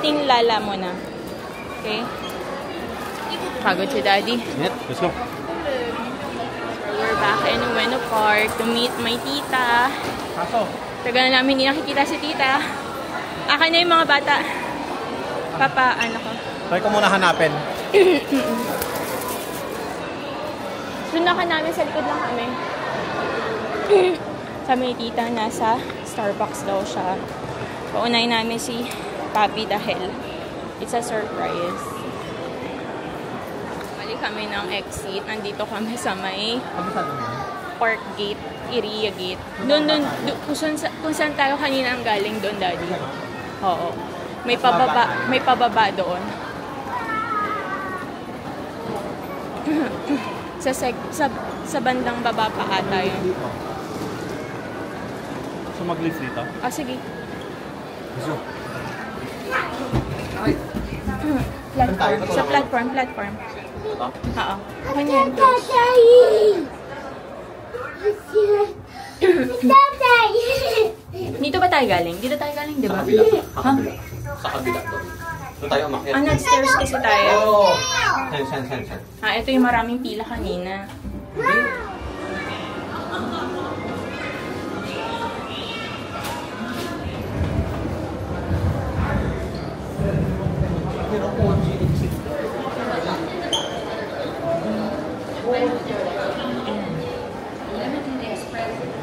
meeting Lala muna. Okay? Pagod si Daddy. Yep, let's go. So, we're back in Ueno Park to meet my tita. Tagal na namin hindi nakikita si tita. Akin na yung mga bata. Papa, ano ko? Try ko muna hanapin. Sundakan namin, sa likod lang kami. Sabi ni tita, nasa Starbucks daw siya. Paunahin namin si Papi dahil it's a surprise. Balik kami ng exit. Nandito kami sa may Park Gate, Iriya Gate. Doon, kung saan tayo kanina ang galing doon, Daddy. Oo. May pababa doon. sa bandang baba pa ata yun. So mag-lift dito? Ah, sige. Gusto. Sa platform. Oo. Okay na yan. Dito ba tayo galing? Dito tayo galing, di ba? Ha? Sa kabila doon. Doon tayo umakyat. Ah, nag-stairs kasi tayo. Oo. San. Ah, ito yung maraming pila kanina.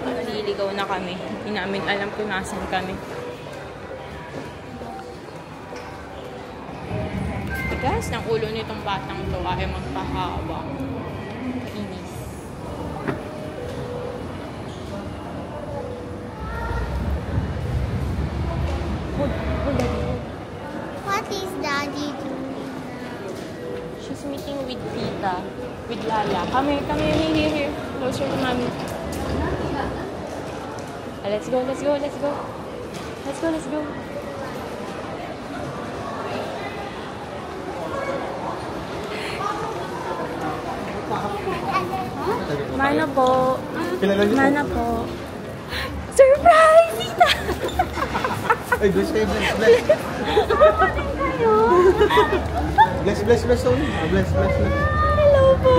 Naliligaw na kami. Hindi namin alam kung nasan kami. Tigas ng ulo nitong batang to ay magpahawa. Inis. What is Daddy doing? She's meeting with Tita, with Lala. Come here. Closer to Mommy. Let's go. Mana po. Surprise, Tita! Ay, bless. Bless, Tony. Bless. Hello po!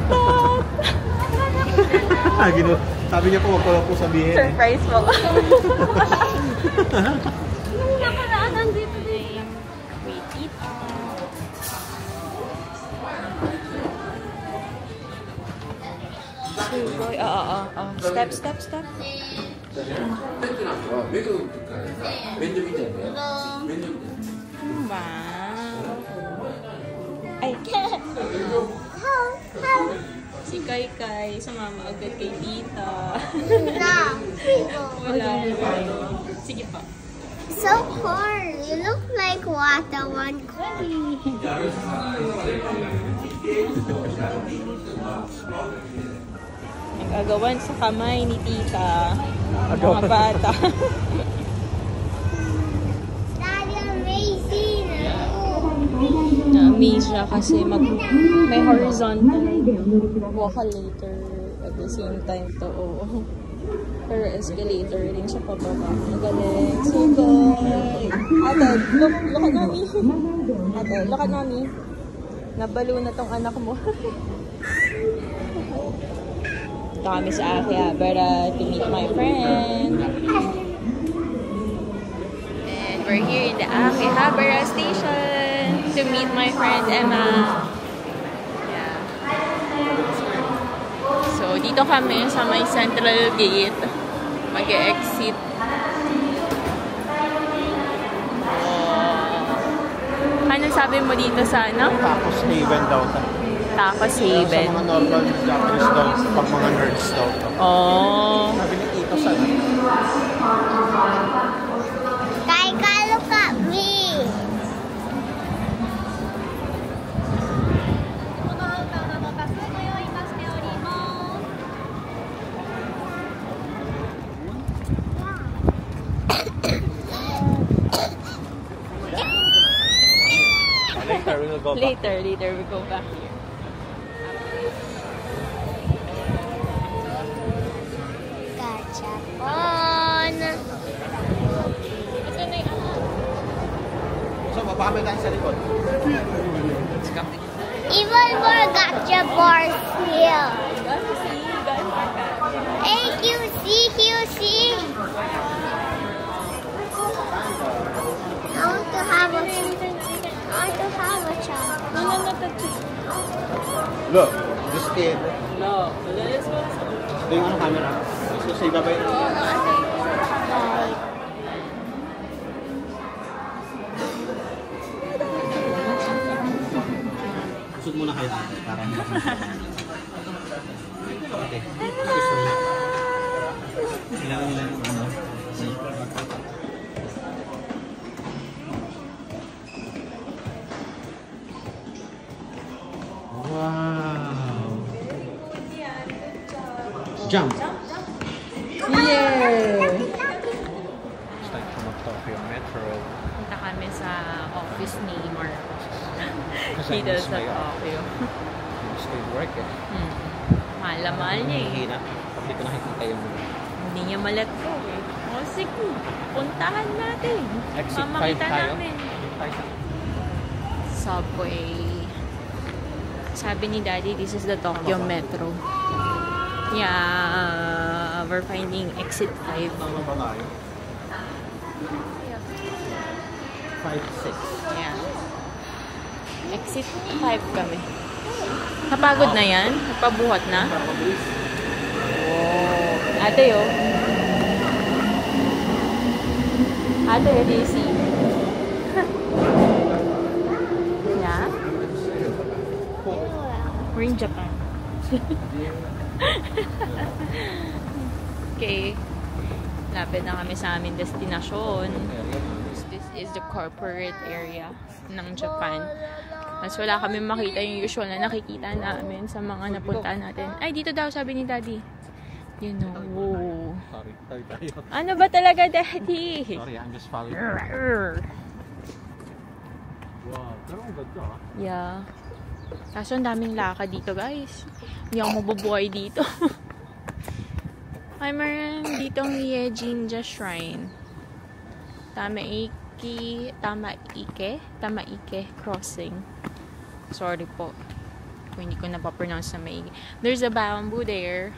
Stop! Sabi niya po, wag ko lang po sabihin. Surprise po. Nung nakaraan, nandito din. Wait, Tita. Step. Wow. Ay. Si Kai, sumama agad kay Tita. Wala. Sige pa. So hard. You look like water one queen. Nag-agawan sa kamay ni Tita. Mga bata. Daddy, amazing. Na-amaze siya kasi may horizontal later at the same time to. Oo. Pero escalator rin siya pababa. Magaling. So good. Ate, look at Mami. Ate, look at Mami. Nabalo na tong anak mo. Ito kami sa Akihabara to meet my friend. And we're here in the Akihabara station to meet my friend Emma. Yeah. So, dito kami sa may central gate. Mag-exit. Anong sabi mo dito sa ano? Tacos Haven daw. Tacos Haven. Sa mga normal Japanese daw, pag mga nerds daw. Oh. Sabi ni Tito sa Kaika, look at me. Later we go back here. Gachapon. Ito na yung Baka may daan sa likod. Even more gotcha bars here. Hey, QC, QC. I want to have a child. No, touch it. Look, just stay. No, let's go. Ito yung camera. So, sa ibaba yun. Usod muna kayo para okay. Kailangan nila yung ano. Wow! Jump! Yeah! It's like from Tokyo Metro. Punta kami sa office ni Mark. Kasi Dito sa Tokyo. Still work eh. Mahal na mahal niya eh. Hihina. Pag di ko nakikita yung Hindi niya ma-let go eh. O sige, puntahan natin. exit 5 Mamakita tayo. namin. Subway. Sabi ni Daddy, this is the Tokyo Metro. Yeah, we're finding exit 5. Tama ba tayo? 5, 6. Yeah. Exit 5 kami. Napagod na yan? Napabuhat na? Oh. Ate, oh. Ate, do you see? Yeah? We're in Japan. Okay. Lapit na kami sa aming destinasyon. This is the corporate area ng Japan. Mas wala kami makita yung usual na nakikita namin sa mga napuntahan natin. Ay, dito daw, sabi ni Daddy. You know. Sorry tayo. Ano ba talaga, Daddy? Sorry, I'm just following. Wow, pero ang ganda ah. Yeah. Kaso ang daming lakad dito, guys. Hindi ako mabubuhay dito. Ay, meron ditong Yejinja Shrine. Tamaike Crossing. Sorry po kung hindi ko napapronounce na maigi. There's a bamboo there.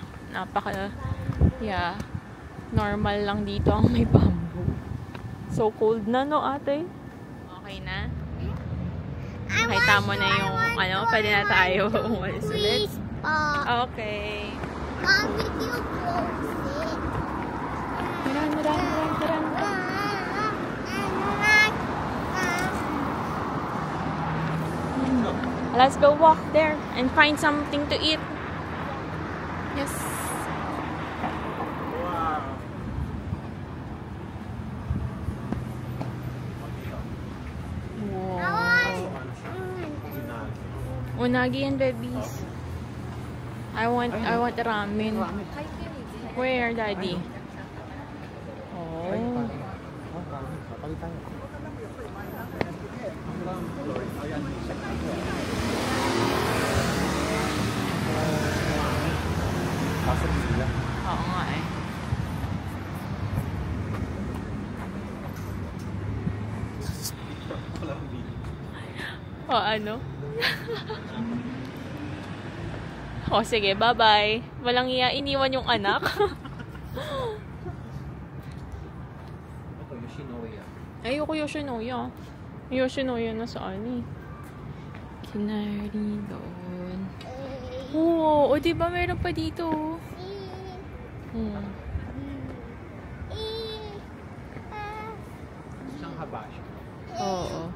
Yeah. Normal lang dito ang may bamboo. So cold na, no, ate? Okay na? Nakita mo na yung, pwede na tayo umalis ulit. Please, Okay. Mom, did you close it? Taran. Let's go walk there and find something to eat. Yes. Wow. Unagi and babies. I want ramen. Where, Daddy? Oh. Oo nga eh. O ano? O sige, bye-bye. Walang iya, iniwan yung anak. Ayoko Yoshinoya. Yoshinoya na saan eh. Kinari doon. Oo, o diba meron pa dito? Isang habashi. Oo.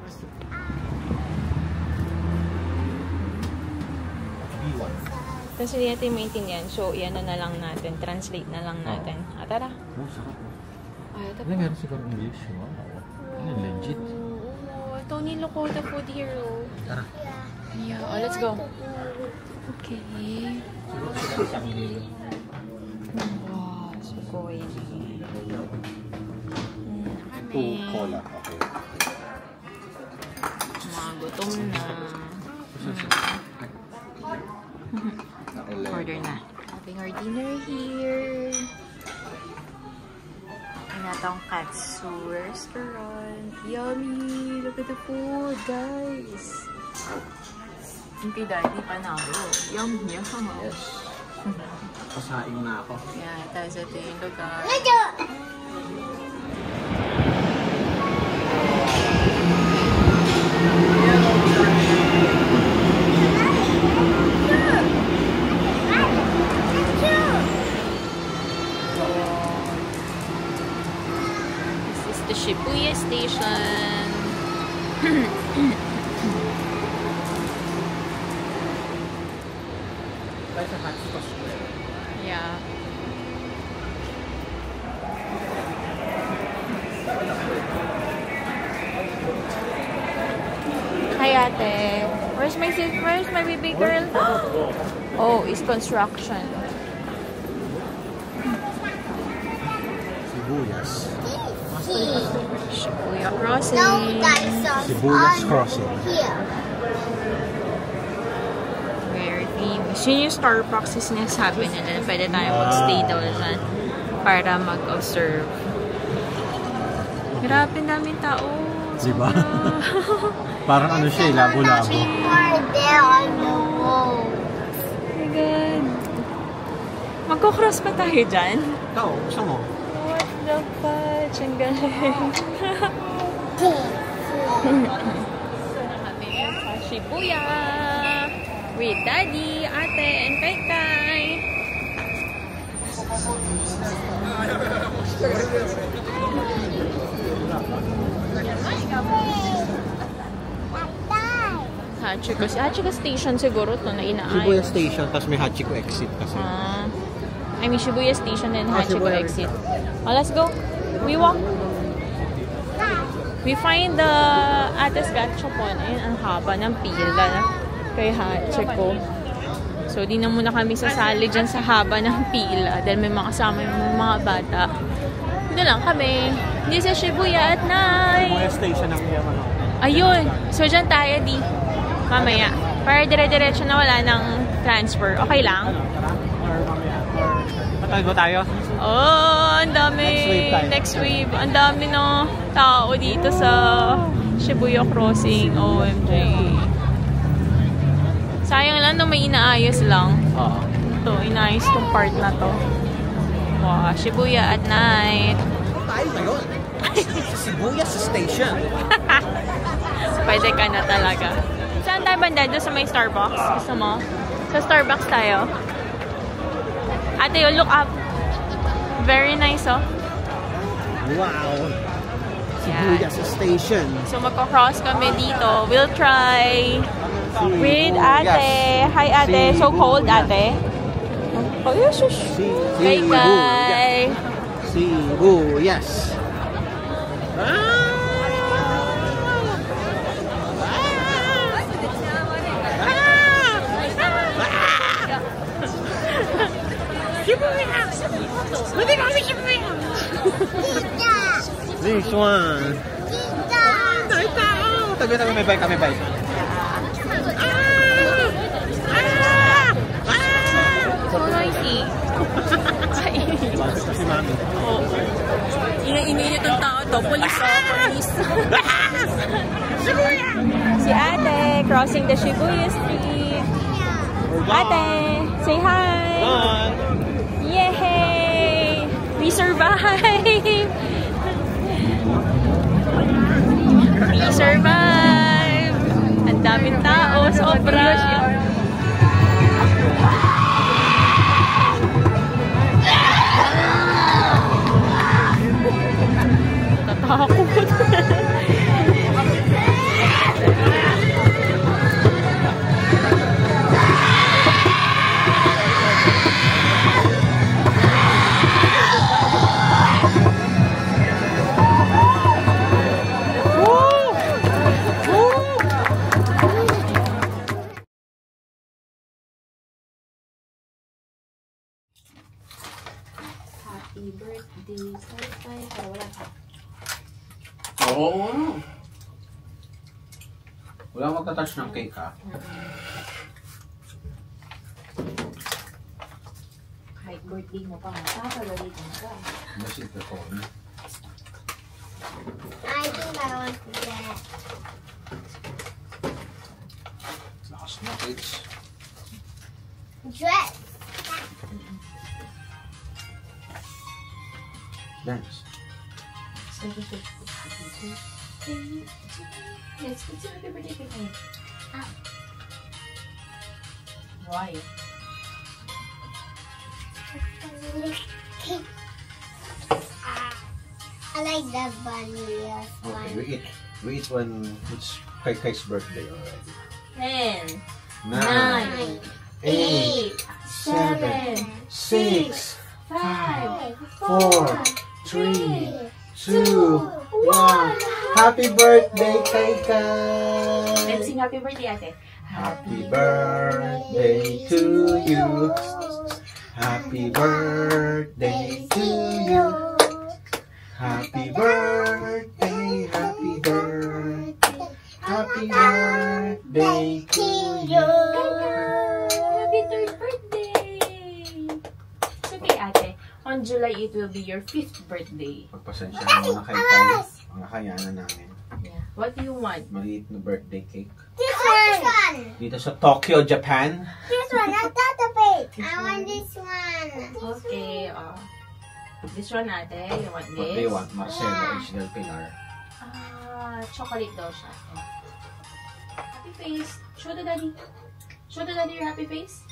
B1. Tapos hindi natin maintindihan. So, yan na lang natin. Translate na lang natin. Tara. Oh, sarap. Ay, ito Meron siguro English. Wow. Ano, legit. Tony Lokoda Food Hero. Tara. Yeah, let's go. Okay. Siguro sila isang million. Wow, sugoi. Two cola. Okay. Mga gutom na. Order na. Having our dinner here. Tonkatsu restaurant. Yummy! Look at the food, guys! Hindi daddy panalo. Yum, yum. Yes. Pasaing na ako. Yeah, tapos ito yung lugar. This is the Shibuya Station. Yeah. Hi, ate. Where's my baby girl? Oh, it's construction. Sibuyas. Shibuya Crossing. No dinosaurs Sibuyas on Crossing. here. Very famous. Yun yung Starbucks yung sinasabi nila na pwede tayo mag-stay daw dyan para mag-observe. Grabe namin tao. Diba? Sobra. Parang ano siya, labo-labo. Before there on the wall. Oh my God. Magko-cross pa tayo dyan? Ikaw, gusto mo? What the fudge? Ang galing. Kami sa Shibuya with Daddy, Ate, and Kai. Hachiko Station siguro to na inaayos. Shibuya Station, tapos may Hachiko exit kasi. I mean Shibuya Station and Hachiko Shibuya. exit. Oh, let's go. We walk. We find the Ates Gachapon. Ayun, ang haba ng pila kay Hachiko. So, di na muna kami sasali dyan sa haba ng pila dahil may mga kasama yung mga bata. Doon lang kami. This is Shibuya at night. Shibuya Station ang iyang ano. Ayun. So, dyan tayo di. Mamaya. Para dire-diretso na wala ng transfer. Okay lang? Or mamaya. Patay ba tayo? Oh, ang dami. Next wave. Ang dami no tao dito sa Shibuya Crossing. OMG. Sayang lang no may inaayos lang. Oo. Ito, inaayos tong part na to. Wow, Shibuya at night. Tayo ngayon. Sa Shibuya Station. Pwede ka na talaga. Saan tayo banda? Doon sa may Starbucks? Gusto mo? Sa Starbucks tayo. Ate, you look up. Very nice, oh. Wow. Shibuya Station. So, magko-cross kami dito. We'll try with ate. Hi, ate. So cold, ate. Oh, yes, yes. Bye, guys. Sibuyas. This one. Tabi, may bike kami, bike. So noisy. Si Mami. Oh. Ingay-ingay itong tao to. Police, oh. Police. Si ate, crossing the Shibuya Street. Ate, say hi. Bye. Yay! We survived! We survived! Ang daming tao, sobra! Tatakot! Happy birthday, Sai-Sai. Pero wala ka. Oo. Wala magta-touch ng cake, ha? Kahit birthday mo pa nga. Pagalitan ka. Mas ito ko. I think I want that. Last message. Dress. Dance. Yes, it's your favorite birthday. Why? I like the vanilla Okay, one. we eat one. It's Kai's birthday already. 10, 9, 8, 7, 6, 5, 4, 3, 2, 1. Happy birthday, Kai! Let's sing happy birthday, ate. Happy birthday to you. Happy birthday to you. Happy birthday, happy birthday. Happy birthday to you. Happy third birthday! It's okay, ate. On July, it will be your 5th birthday. Pagpasensya na muna kay Kai. Ang kakayanan namin. Yeah. What do you want? Maliit na birthday cake. This one. Dito sa Tokyo, Japan. This one. I thought of it. I want this one. Okay, this one, ate. You want this? What do you want? Marcelo, original Pilar. Chocolate daw siya. Happy face. Show the daddy. Show the daddy your happy face.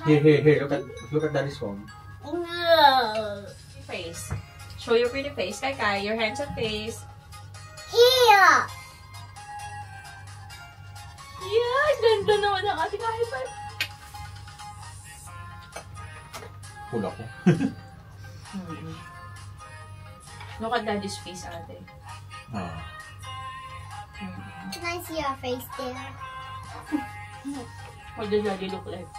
Here. Look at Daddy's phone. No. Happy face. Show your pretty face. Kai, your handsome face. Here. Yeah, ganda naman ang ating high five. Hula ko. Look at daddy's face, ate. Can I see your face there? What does daddy look like?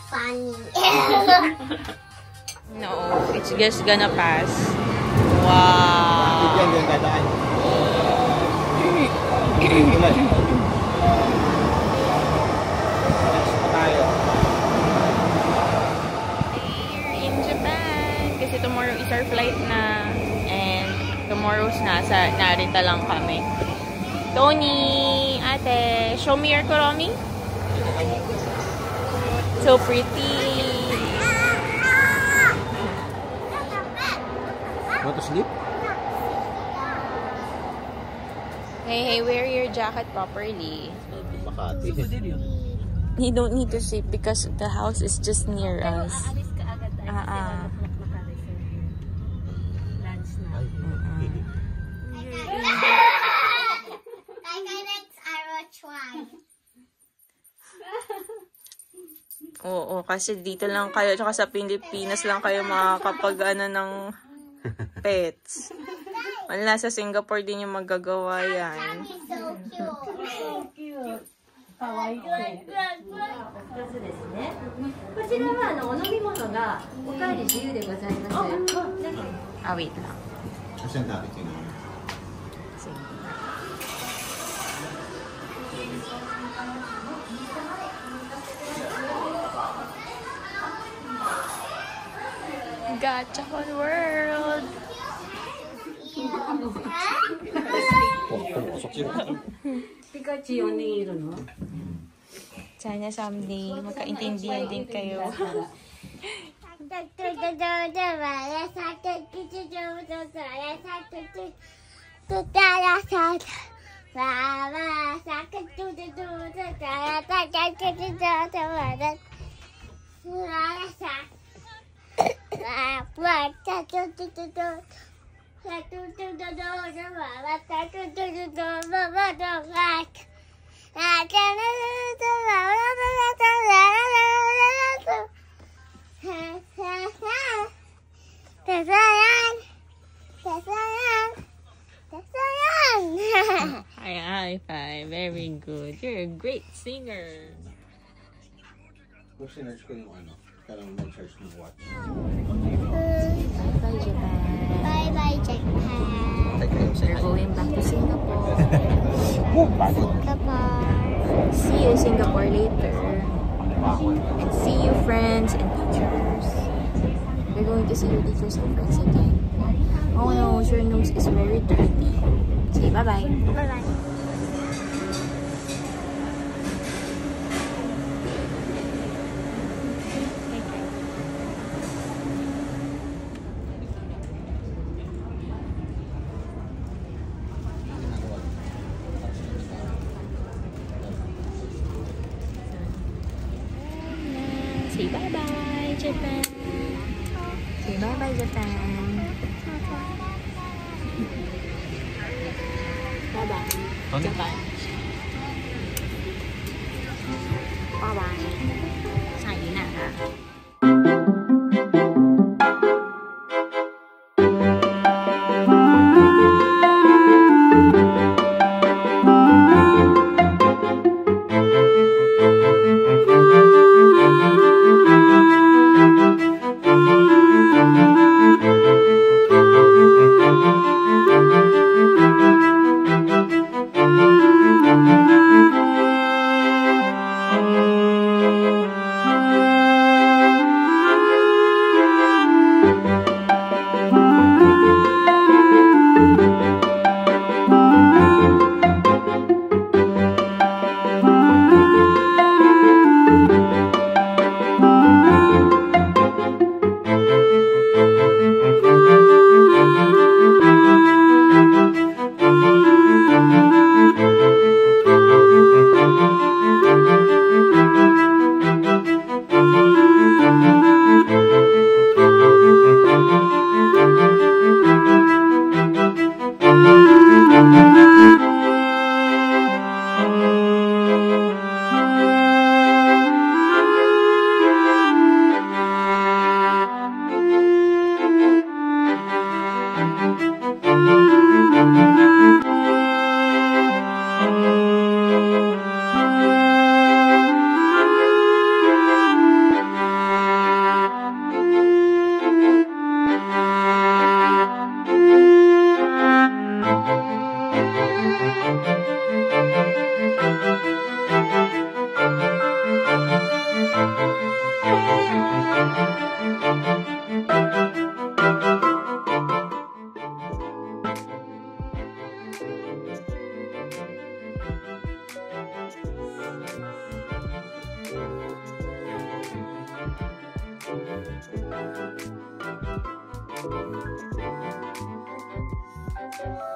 Funny. No, it's just gonna pass. Wow. Yan dadaan. We're in Japan kasi tomorrow is our flight na, and tomorrow's narita lang kami. Tony, ate, show me your Kuromi. So pretty. Want to sleep? Hey, wear your jacket properly. Makati. You don't need to sleep because the house is just near us. Oo, kasi dito lang kayo, tsaka sa Pilipinas lang kayo makakapag ng pets. Wala, sa Singapore din yung magagawa yan. So cute. 可愛い2つですね。こちらはお飲み物がおかわり自由でございます。Ah, wait lang. Saan natin tingnan? Gachapon World! Pikachu yung nangiro, no? Sana someday magkaintindihan din kayo. High five. Very good. You're a great singer. Sinerge ko yung ano. Parang nag-search ng watch. Bye, Japan. Bye-bye, Japan. We're going back to Singapore. Singapore. See you Singapore later. And see you friends and teachers. We're going to see your teachers and friends again. Oh no, your nose is very dirty. Say bye-bye. Bye-bye. Say bye-bye, Japan. Say bye-bye, Japan. Bye-bye, Japan. Bye-bye. Sayonara. Bye.